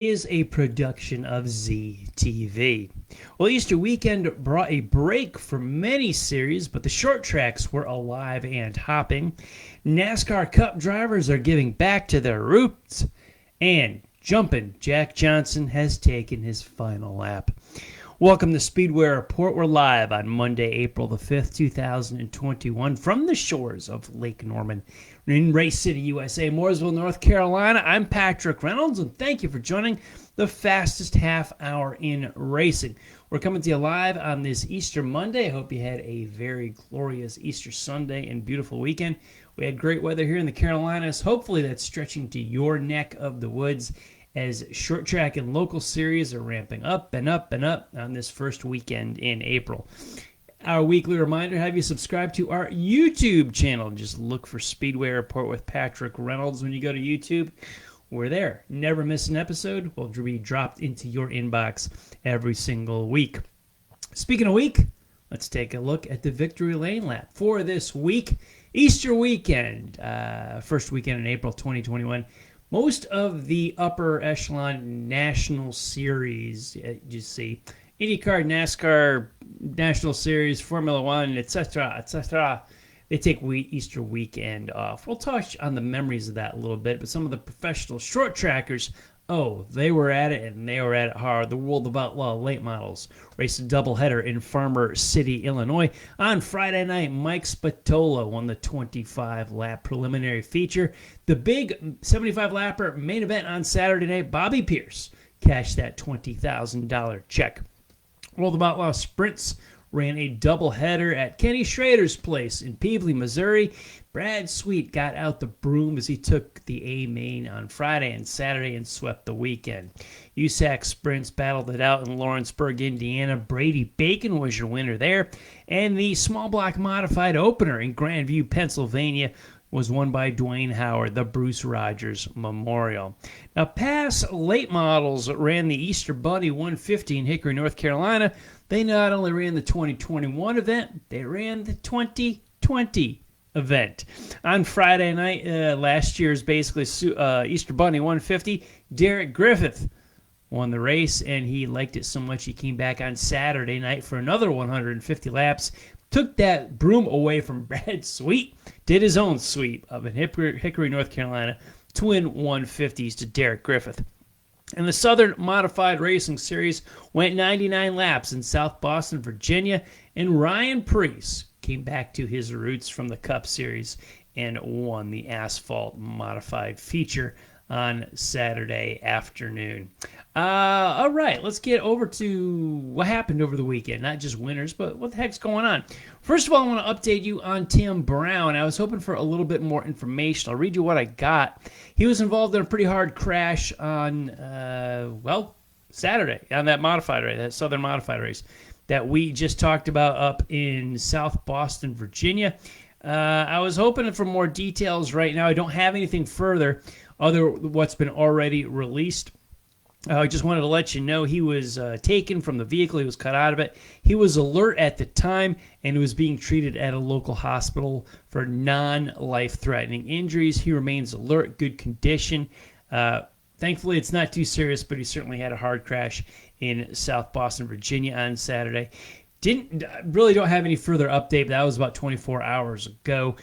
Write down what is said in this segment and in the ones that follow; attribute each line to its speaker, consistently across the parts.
Speaker 1: is a production of ZTV. Well, Easter weekend brought a break for many series, but the short tracks were alive and hopping. NASCAR Cup drivers are giving back to their roots, and Jumpin' Jack Johnson has taken his final lap. Welcome to Speedway Report. We're live on Monday, April the 5th, 2021, from the shores of Lake Norman in Race City, USA, Mooresville, North Carolina. I'm Patrick Reynolds, and thank you for joining the fastest half hour in racing. We're coming to you live on this Easter Monday. I hope you had a very glorious Easter Sunday and beautiful weekend. We had great weather here in the Carolinas. Hopefully that's stretching to your neck of the woods as short track and local series are ramping up and up and up on this first weekend in April. Our weekly reminder, have you subscribed to our YouTube channel? Just look for Speedway Report with Patrick Reynolds when you go to YouTube. We're there. Never miss an episode. We'll be dropped into your inbox every single week. Speaking of week, let's take a look at the Victory Lane Lap for this week. Easter weekend, first weekend in April 2021. Most of the upper echelon national series, you see, IndyCar, NASCAR, National Series, Formula One, etc., they take Easter weekend off. We'll touch on the memories of that a little bit, but some of the professional short trackers, they were at it, and they were at it hard. The World of Outlaw late models raced a doubleheader in Farmer City, Illinois. On Friday night, Mike Spatola won the 25-lap preliminary feature. The big 75-lapper main event on Saturday night, Bobby Pierce cashed that $20,000 check. World of Outlaw Sprints ran a doubleheader at Kenny Schrader's place in Peevely, Missouri. Brad Sweet got out the broom as he took the A-main on Friday and Saturday and swept the weekend. USAC Sprints battled it out in Lawrenceburg, Indiana. Brady Bacon was your winner there. And the small block modified opener in Grandview, Pennsylvania was won by Dwayne Howard, the Bruce Rogers Memorial. Now, past late models ran the Easter Bunny 150 in Hickory, North Carolina. They not only ran the 2021 event, they ran the 2020 event. On Friday night, last year's basically Easter Bunny 150, Derek Griffith won the race, and he liked it so much he came back on Saturday night for another 150 laps, took that broom away from Brad Sweet, did his own sweep up in Hickory, North Carolina, twin 150s to Derek Griffith. And the Southern Modified Racing Series went 99 laps in South Boston, Virginia, and Ryan Preece came back to his roots from the Cup Series and won the Asphalt Modified feature on Saturday afternoon. All right, let's get over to what happened over the weekend. Not just winners, but what the heck's going on. First of all, I want to update you on Tim Brown. I was hoping for a little bit more information. I'll read you what I got. He was involved in a pretty hard crash on, Saturday, on that modified race, that Southern Modified race that we just talked about up in South Boston, Virginia. I was hoping for more details right now. I don't have anything further other what's been already released. I just wanted to let you know he was taken from the vehicle. He was cut out of it. He was alert at the time, and he was being treated at a local hospital for non-life-threatening injuries. He remains alert, good condition. Thankfully, it's not too serious, but he certainly had a hard crash in South Boston, Virginia on Saturday. Really don't have any further update, but that was about 24 hours ago,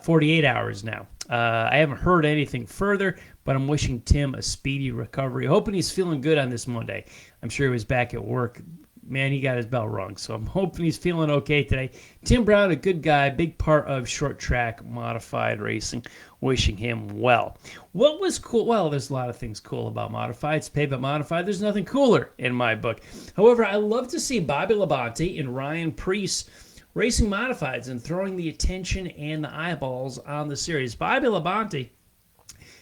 Speaker 1: 48 hours now. I haven't heard anything further, but I'm wishing Tim a speedy recovery. Hoping he's feeling good on this Monday. I'm sure he was back at work. Man, he got his bell rung, so I'm hoping he's feeling okay today. Tim Brown, a good guy, big part of short track modified racing. Wishing him well. What was cool? Well, there's a lot of things cool about modified. It's pavement modified. There's nothing cooler in my book. However, I love to see Bobby Labonte and Ryan Preece racing modifieds and throwing the attention and the eyeballs on the series. Bobby Labonte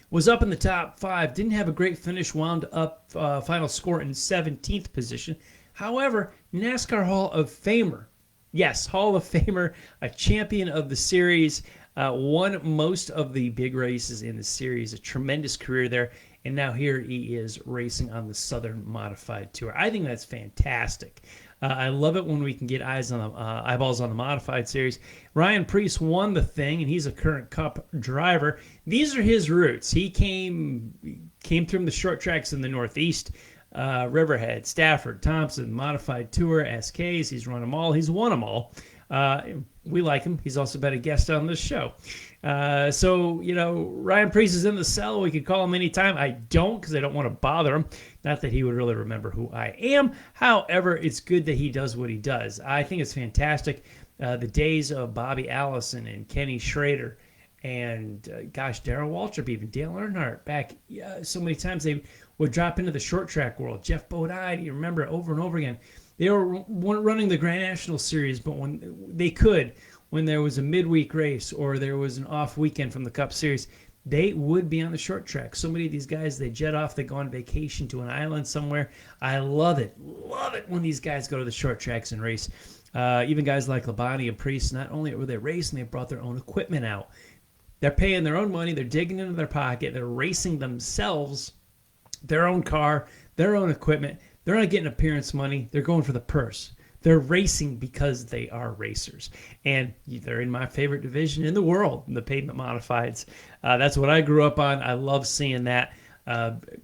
Speaker 1: was up in the top 5, didn't have a great finish, wound up final score in 17th position. However, NASCAR Hall of Famer, yes, Hall of Famer, a champion of the series, won most of the big races in the series, a tremendous career there, and now here he is racing on the Southern Modified Tour. I think that's fantastic. I love it when we can get eyeballs on the modified series. Ryan Preece won the thing, and he's a current Cup driver. These are his roots. He came came from the short tracks in the Northeast. Riverhead, Stafford, Thompson, Modified Tour, SKs. He's run them all. He's won them all. We like him. He's also been a guest on this show. So, Ryan Preece is in the cell. We could call him anytime. I don't, because I don't want to bother him. Not that he would really remember who I am. However, it's good that he does what he does. I think it's fantastic. The days of Bobby Allison and Kenny Schrader and, Darrell Waltrip, even Dale Earnhardt back so many times they would drop into the short track world. Jeff Bodine, you remember over and over again. They were running the Grand National Series, but when there was a midweek race or there was an off weekend from the Cup Series, they would be on the short track. So many of these guys, they jet off, they go on vacation to an island somewhere. I love it when these guys go to the short tracks and race. Even guys like Labonte and Preece, not only were they racing, they brought their own equipment out. They're paying their own money, they're digging into their pocket, they're racing themselves, their own car, their own equipment. They're not getting appearance money, they're going for the purse. They're racing because they are racers. And they're in my favorite division in the world, the pavement modifieds. That's what I grew up on. I love seeing that.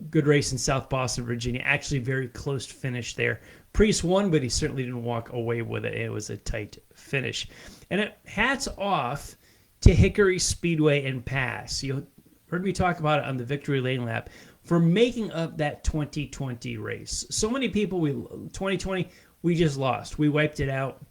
Speaker 1: Good race in South Boston, Virginia. Actually, very close finish there. Preece won, but he certainly didn't walk away with it. It was a tight finish. And hats off to Hickory Speedway and Pass. You heard me talk about it on the Victory Lane Lap for making up that 2020 race. So many people, 2020, we just lost. We wiped it out.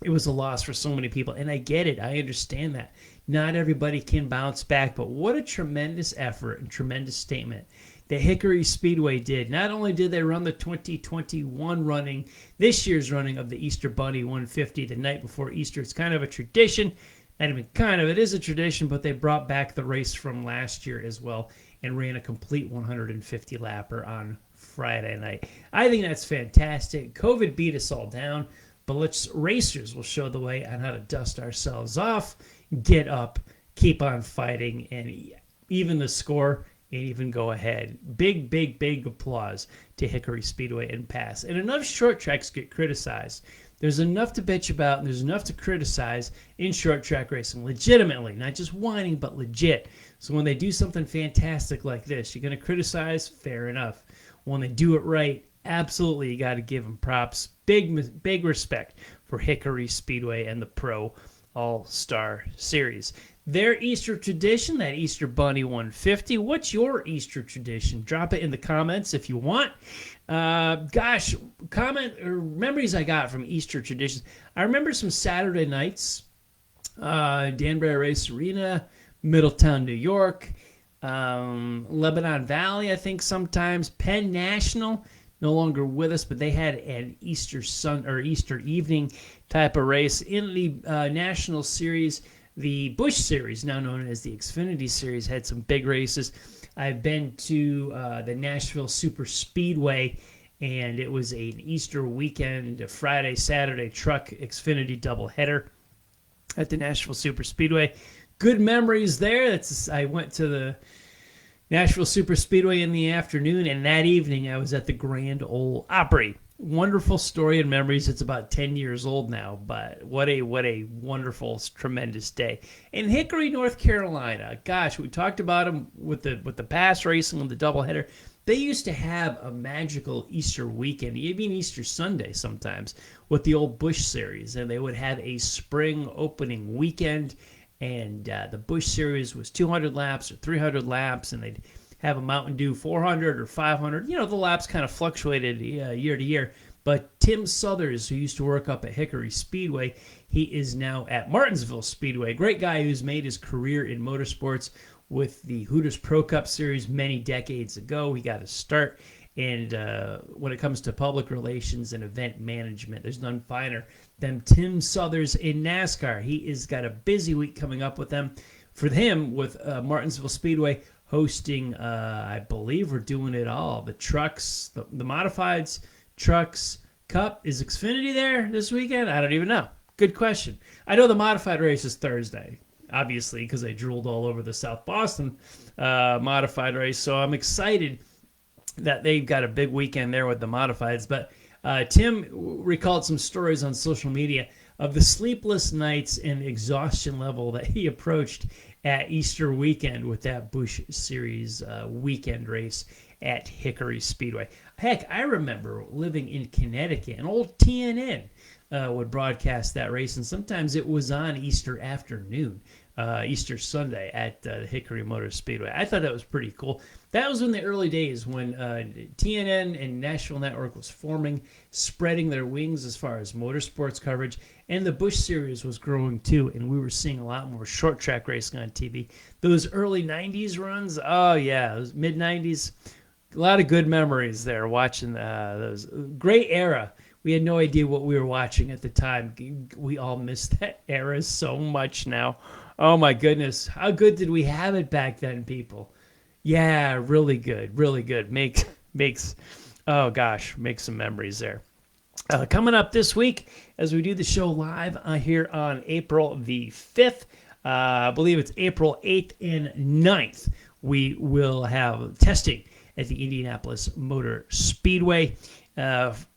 Speaker 1: It was a loss for so many people, and I get it. I understand that. Not everybody can bounce back, but what a tremendous effort and tremendous statement that Hickory Speedway did. Not only did they run the 2021 running, this year's running of the Easter Bunny 150 the night before Easter. It's kind of a tradition. Not even kind of, it is a tradition, but they brought back the race from last year as well and ran a complete 150 lapper on Friday night. I think that's fantastic. COVID beat us all down, but racers will show the way on how to dust ourselves off, get up, keep on fighting, and even the score and even go ahead. Big, big, big applause to Hickory Speedway and Pass. And enough short tracks get criticized. There's enough to bitch about, and there's enough to criticize in short track racing, legitimately, not just whining, but legit. So when they do something fantastic like this, you're going to criticize, fair enough. When they do it right, absolutely, you got to give them props. Big respect for Hickory Speedway and the Pro All-Star Series. Their Easter tradition, that Easter Bunny 150. What's your Easter tradition? Drop it in the comments if you want. Comment or memories I got from Easter traditions. I remember some Saturday nights, Danbury Race Arena, Middletown, New York, Lebanon Valley, I think sometimes, Penn National, no longer with us, but they had an Easter evening type of race. In the National Series, the Busch Series, now known as the Xfinity Series, had some big races. I've been to the Nashville Super Speedway, and it was an Easter weekend, a Friday, Saturday truck Xfinity doubleheader at the Nashville Super Speedway. Good memories there. I went to the Nashville Super Speedway in the afternoon, and that evening I was at the Grand Ole Opry. Wonderful story and memories. It's about 10 years old now, but what a wonderful, tremendous day. In Hickory, North Carolina, gosh, we talked about them with the Pass racing and the doubleheader. They used to have a magical Easter weekend, even Easter Sunday sometimes, with the old Busch Series, and they would have a spring opening weekend. And the Busch Series was 200 laps or 300 laps, and they'd have a Mountain Dew 400 or 500. The laps kind of fluctuated year to year. But Tim Southers, who used to work up at Hickory Speedway, he is now at Martinsville Speedway. Great guy who's made his career in motorsports with the Hooters Pro Cup Series many decades ago. He got his start. And when it comes to public relations and event management, there's none finer than Tim Southers in NASCAR. He has got a busy week coming up with them. For him, with Martinsville Speedway hosting, I believe we're doing it all. The trucks, the modifieds, trucks, Cup. Is Xfinity there this weekend? I don't even know. Good question. I know the modified race is Thursday, obviously, because they drooled all over the South Boston modified race. So I'm excited that they've got a big weekend there with the modifieds. But Tim recalled some stories on social media of the sleepless nights and exhaustion level that he approached at Easter weekend with that Busch Series weekend race at Hickory Speedway. Heck, I remember living in Connecticut, and old TNN would broadcast that race, and sometimes it was on Easter afternoon, Easter Sunday at Hickory Motor Speedway. I thought that was pretty cool. That was in the early days when TNN and Nashville Network was forming, spreading their wings as far as motorsports coverage, and the Busch Series was growing too, and we were seeing a lot more short track racing on TV. Those early 90s runs, oh yeah, those mid-90s, a lot of good memories there watching those. Great era. We had no idea what we were watching at the time. We all miss that era so much now. Oh my goodness. How good did we have it back then, people? Yeah, really good. Really good. Makes oh gosh, makes some memories there. Coming up this week, as we do the show live here on April the 5th, I believe it's April 8th and 9th, we will have testing at the Indianapolis Motor Speedway.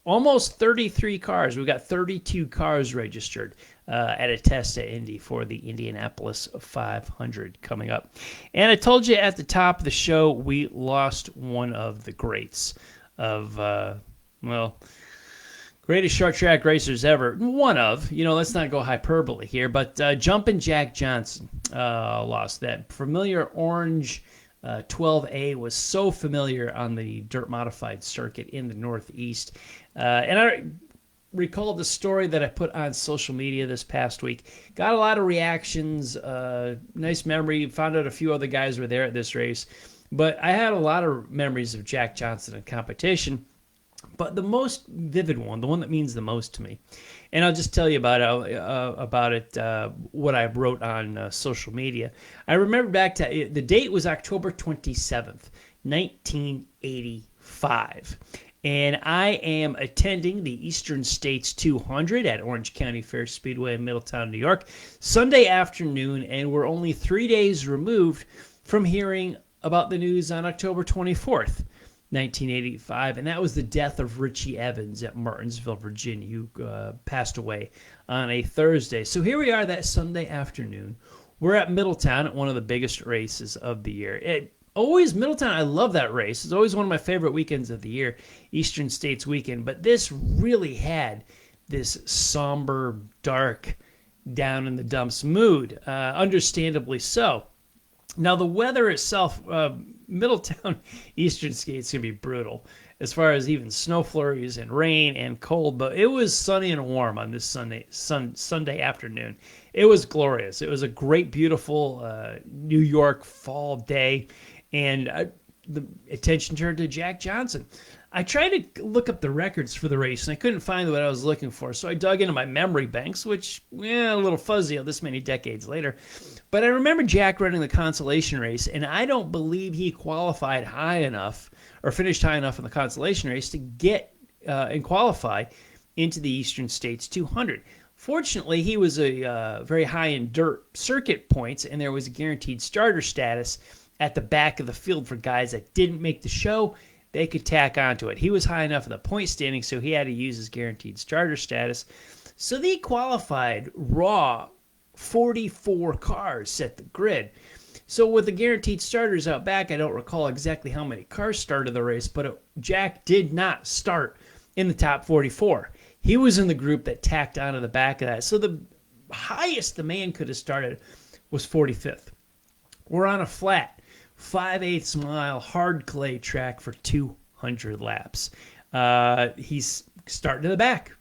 Speaker 1: Almost 33 cars. We've got 32 cars registered at a test at Indy for the Indianapolis 500 coming up. And I told you at the top of the show, we lost one of the greats of, greatest short track racers ever. One of, let's not go hyperbole here, but Jumpin' Jack Johnson lost. That familiar orange 12A was so familiar on the dirt modified circuit in the Northeast. And I recall the story that I put on social media this past week. Got a lot of reactions, nice memory. Found out a few other guys were there at this race. But I had a lot of memories of Jack Johnson in competition. But the most vivid one, the one that means the most to me, and I'll just tell you about it, what I wrote on social media. I remember back to, the date was October 27th, 1985. And I am attending the Eastern States 200 at Orange County Fair Speedway in Middletown, New York, Sunday afternoon, and we're only 3 days removed from hearing about the news on October 24th. 1985, and that was the death of Richie Evans at Martinsville, Virginia, who passed away on a Thursday. So here we are that Sunday afternoon. We're at Middletown at one of the biggest races of the year. Middletown, I love that race. It's always one of my favorite weekends of the year, Eastern States weekend, but this really had this somber, dark, down in the dumps mood, understandably so. Now, the weather itself, Middletown Eastern States can be brutal as far as even snow flurries and rain and cold, but it was sunny and warm on this Sunday afternoon. It was glorious. It was a great, beautiful New York fall day, and the attention turned to Jack Johnson. I tried to look up the records for the race, and I couldn't find what I was looking for, so I dug into my memory banks, which, a little fuzzy this many decades later. But I remember Jack running the consolation race, and I don't believe he qualified high enough or finished high enough in the consolation race to get and qualify into the Eastern States 200. Fortunately, he was very high in dirt circuit points, and there was a guaranteed starter status at the back of the field for guys that didn't make the show. They could tack onto it. He was high enough in the point standing, so he had to use his guaranteed starter status. So they qualified raw 44 cars set the grid. So with the guaranteed starters out back, I don't recall exactly how many cars started the race, but Jack did not start in the top 44. He was in the group that tacked onto the back of that. So the highest the man could have started was 45th. We're on a flat 5/8 mile hard clay track for 200 laps. He's starting in the back.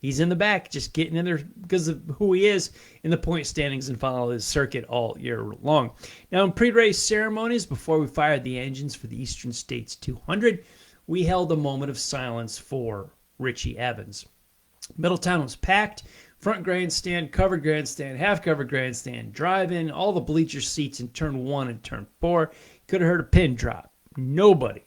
Speaker 1: He's in the back, just getting in there because of who he is in the point standings and follow his circuit all year long. Now, in pre-race ceremonies, before we fired the engines for the Eastern States 200, we held a moment of silence for Richie Evans. Middletown was packed. Front grandstand, covered grandstand, half-covered grandstand, drive-in, all the bleacher seats in turn 1 and turn 4. Could have heard a pin drop. Nobody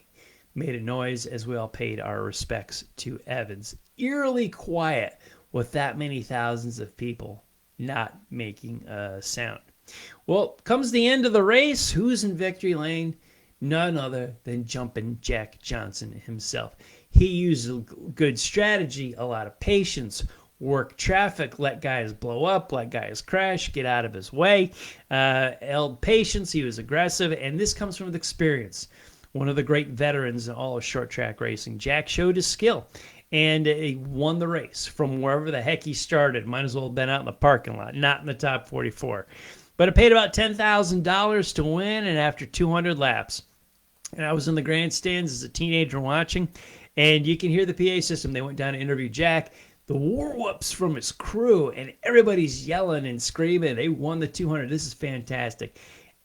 Speaker 1: made a noise as we all paid our respects to Evans. Eerily quiet with that many thousands of people not making a sound. Well, comes the end of the race. Who's in victory lane? None other than Jumpin' Jack Johnson himself. He used a good strategy, a lot of patience, work traffic, let guys blow up, let guys crash, get out of his way. Held patience. He was aggressive, and this comes from experience. One of the great veterans in all of short track racing. Jack showed his skill, and he won the race from wherever the heck he started. Might as well have been out in the parking lot, not in the top 44. But it paid about $10,000 to win, and after 200 laps. And I was in the grandstands as a teenager watching, and you can hear the PA system. They went down to interview Jack. The war whoops from his crew, and everybody's yelling and screaming. They won the 200. This is fantastic.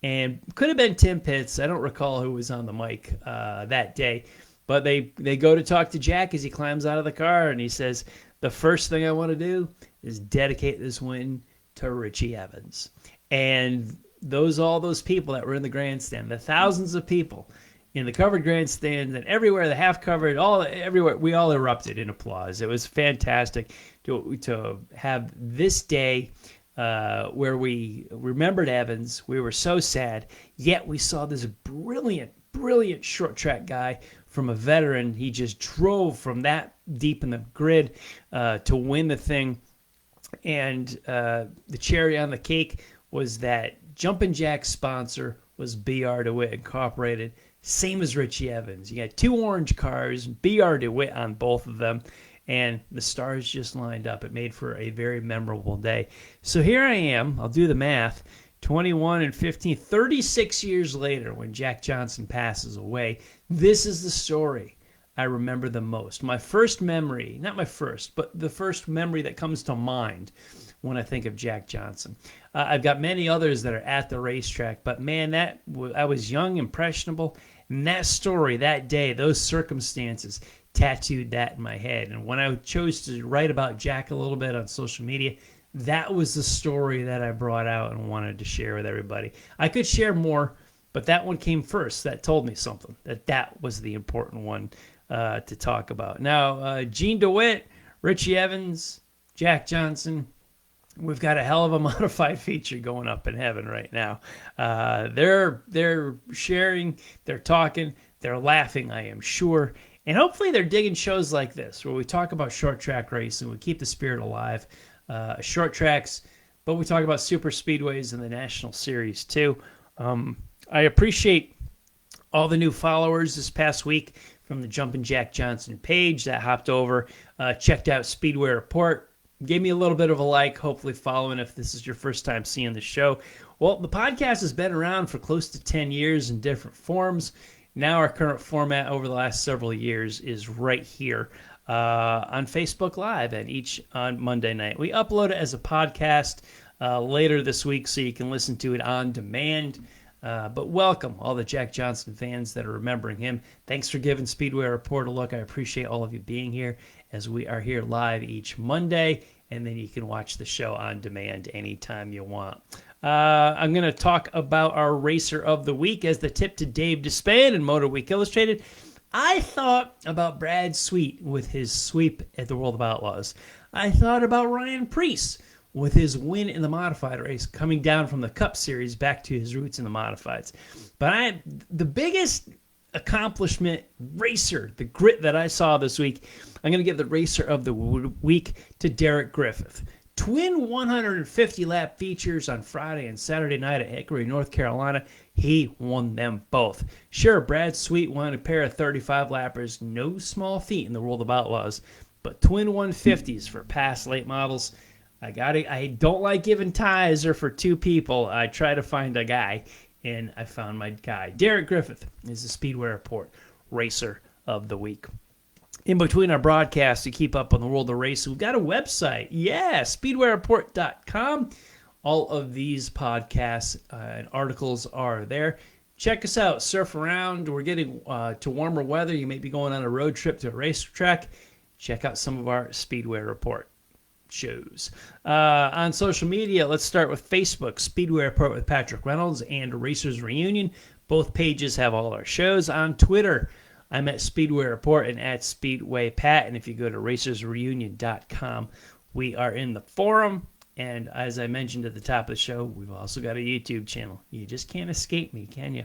Speaker 1: And could have been Tim Pitts. I don't recall who was on the mic that day. But they go to talk to Jack as he climbs out of the car, and he says, the first thing I want to do is dedicate this win to Richie Evans. And all those people that were in the grandstand, the thousands of people in the covered grandstands and everywhere, the half covered, everywhere, we all erupted in applause. It was fantastic to have this day where we remembered Evans. We were so sad, yet we saw this brilliant short track guy from a veteran. He just drove from that deep in the grid to win the thing. And the cherry on the cake was that Jumpin' Jack's sponsor was BR DeWitt Incorporated, same as Richie Evans. You got 2 orange cars, BR DeWitt on both of them, and the stars just lined up. It made for a very memorable day. So here I am, I'll do the math, 21 and 15, 36 years later when Jack Johnson passes away. This is the story I remember the most. My first memory, not my first, but the first memory that comes to mind when I think of Jack Johnson. I've got many others that are at the racetrack, but man, I was young, impressionable, and that story, that day, those circumstances tattooed that in my head. And when I chose to write about Jack a little bit on social media, that was the story that I brought out and wanted to share with everybody. I could share more, but that one came first. That told me something, that was the important one to talk about. Now, Gene DeWitt, Richie Evans, Jack Johnson, we've got a hell of a modified feature going up in heaven right now. They're sharing, they're talking, they're laughing, I am sure. And hopefully they're digging shows like this, where we talk about short track racing, we keep the spirit alive. Short tracks, but we talk about super speedways and the National Series too. I appreciate all the new followers this past week from the Jumpin' Jack Johnson page that hopped over, checked out Speedway Report, gave me a little bit of a like, hopefully following if this is your first time seeing the show. Well, the podcast has been around for close to 10 years in different forms. Now our current format over the last several years is right here on Facebook Live and each on Monday night. We upload it as a podcast later this week so you can listen to it on demand. But welcome all the Jack Johnson fans that are remembering him. Thanks for giving Speedway Report a look. I appreciate all of you being here as we are here live each Monday, and then you can watch the show on demand anytime you want. I'm going to talk about our Racer of the Week as the tip to Dave Despan and Motor Week Illustrated. I thought about Brad Sweet with his sweep at the World of Outlaws. I thought about Ryan Preece with his win in the modified race, coming down from the Cup Series back to his roots in the modifieds. But the biggest accomplishment racer, the grit that I saw this week, I'm going to give the Racer of the Week to Derek Griffith. Twin 150-lap features on Friday and Saturday night at Hickory, North Carolina. He won them both. Sure, Brad Sweet won a pair of 35-lappers, no small feat in the World of Outlaws, but twin 150s for past late models. I don't like giving ties or for two people. I try to find a guy, and I found my guy. Derek Griffith is the Speedway Report Racer of the Week. In between our broadcasts to keep up on the world of racing, we've got a website. Yeah, speedwayreport.com. All of these podcasts and articles are there. Check us out. Surf around. We're getting to warmer weather. You may be going on a road trip to a racetrack. Check out some of our Speedway Report shows. On social media, let's start with Facebook, Speedway Report with Patrick Reynolds and Racers Reunion. Both pages have all our shows. On Twitter, I'm at Speedway Report and at Speedway Pat. And if you go to racersreunion.com, we are in the forum. And as I mentioned at the top of the show, we've also got a YouTube channel. You just can't escape me, can you?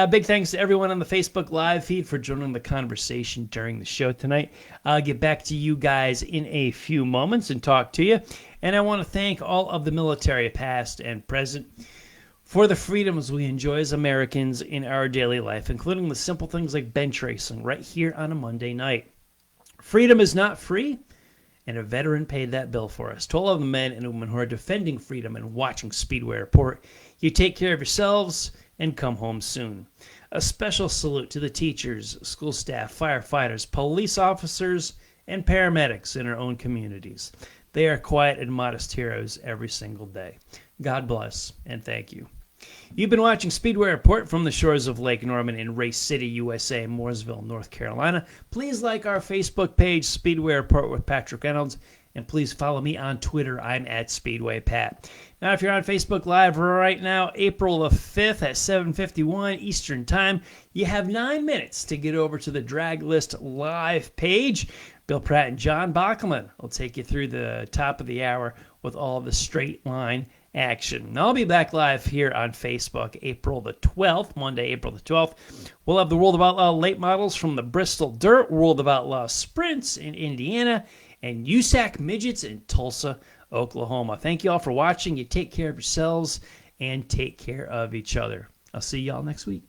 Speaker 1: Big thanks to everyone on the Facebook Live feed for joining the conversation during the show tonight. I'll get back to you guys in a few moments and talk to you. And I want to thank all of the military, past and present, for the freedoms we enjoy as Americans in our daily life, including the simple things like bench racing right here on a Monday night. Freedom is not free, and a veteran paid that bill for us. To all of the men and women who are defending freedom and watching Speedway Report, you take care of yourselves and come home soon. A special salute to the teachers, school staff, firefighters, police officers, and paramedics in our own communities. They are quiet and modest heroes every single day. God bless, and thank you. You've been watching Speedway Report from the shores of Lake Norman in Race City, USA, Mooresville, North Carolina. Please like our Facebook page, Speedway Report with Patrick Reynolds, and please follow me on Twitter. I'm at SpeedwayPat. Now, if you're on Facebook Live right now, April the 5th at 7:51 Eastern Time, you have 9 minutes to get over to the Drag List Live page. Bill Pratt and John Bockelman will take you through the top of the hour with all the straight line action. I'll be back live here on Facebook April the 12th, Monday, April the 12th. We'll have the World of Outlaw late models from the Bristol Dirt, World of Outlaw Sprints in Indiana, and USAC Midgets in Tulsa, Oklahoma. Thank you all for watching. You take care of yourselves and take care of each other. I'll see y'all next week.